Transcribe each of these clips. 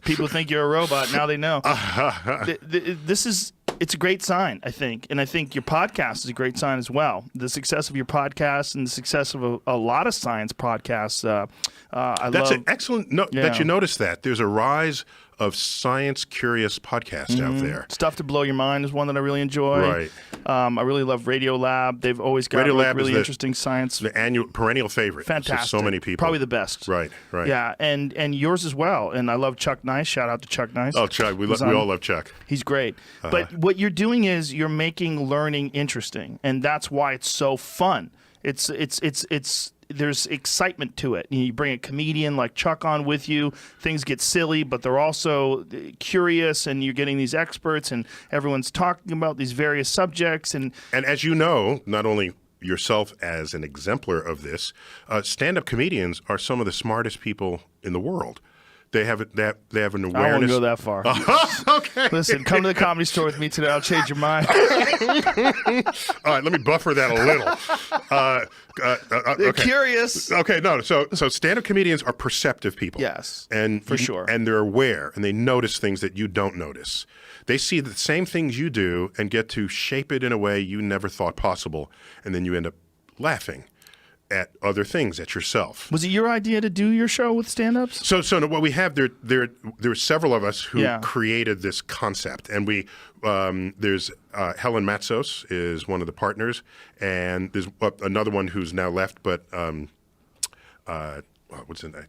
People think you're a robot. Now they know. It's a great sign, I think. And I think your podcast is a great sign as well. The success of your podcast and the success of a lot of science podcasts. That's an excellent note that you noticed that. There's a rise of science-curious podcasts out there. Stuff to Blow Your Mind is one that I really enjoy. Right. I really love Radio Lab. They've always got really interesting science. The perennial favorite. Fantastic. So many people. Probably the best. Right. Yeah, and yours as well. And I love Chuck Nice. Shout out to Chuck Nice. Oh, Chuck. We all love Chuck. He's great. But what you're doing is you're making learning interesting, and that's why it's so fun. There's excitement to it. You bring a comedian like Chuck on with you. Things get silly, but they're also curious, and you're getting these experts, and everyone's talking about these various subjects. And as you know, not only yourself as an exemplar of this, stand-up comedians are some of the smartest people in the world. They have an awareness. I won't go that far. Okay. Listen, come to the Comedy Store with me today. I'll change your mind. All right, let me buffer that a little. They're curious. Okay, no. So stand-up comedians are perceptive people. Yes, for sure. And they're aware, and they notice things that you don't notice. They see the same things you do and get to shape it in a way you never thought possible, and then you end up laughing at other things, at yourself. Was it your idea to do your show with stand-ups? So what we have there are several of us who created this concept, and there's Helen Matsos is one of the partners, and there's another one who's now left, but what's his name?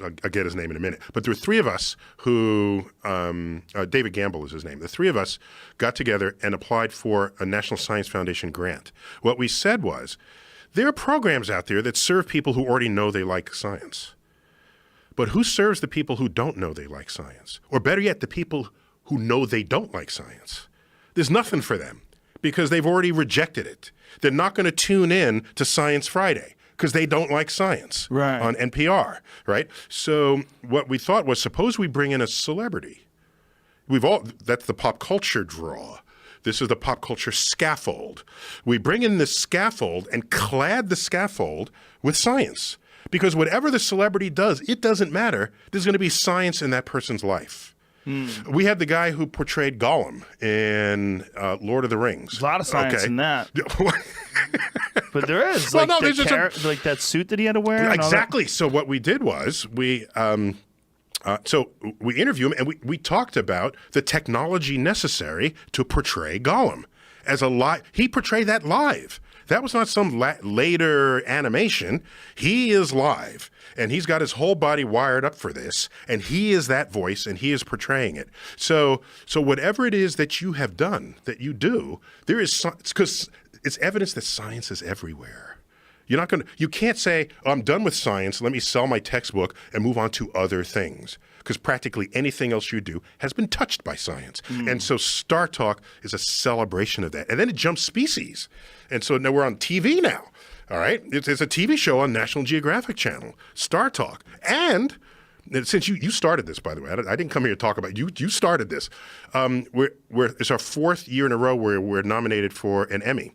I'll get his name in a minute. But there were three of us who, David Gamble is his name. The three of us got together and applied for a National Science Foundation grant. What we said was, there are programs out there that serve people who already know they like science. But who serves the people who don't know they like science? Or better yet, the people who know they don't like science? There's nothing for them because they've already rejected it. They're not going to tune in to Science Friday because they don't like science on NPR, right? So what we thought was, suppose we bring in a celebrity. That's the pop culture draw. This is the pop culture scaffold. We bring in this scaffold and clad the scaffold with science. Because whatever the celebrity does, it doesn't matter. There's going to be science in that person's life. We had the guy who portrayed Gollum in Lord of the Rings. There's a lot of science in that. But there is. Like that suit that he had to wear? Exactly. So what we did was we interview him, and we talked about the technology necessary to portray Gollum as he portrayed that live. That was not some later animation. He is live, and he's got his whole body wired up for this, and he is that voice, and he is portraying it. So whatever it is that you have done, that you do, there is because it's evidence that science is everywhere. You can't say, I'm done with science, let me sell my textbook and move on to other things. Because practically anything else you do has been touched by science. And so StarTalk is a celebration of that. And then it jumps species. And so now we're on TV now. All right? It's a TV show on National Geographic Channel, StarTalk. And since you started this, by the way, I didn't come here to talk about it. You started this. It's our fourth year in a row where we're nominated for an Emmy.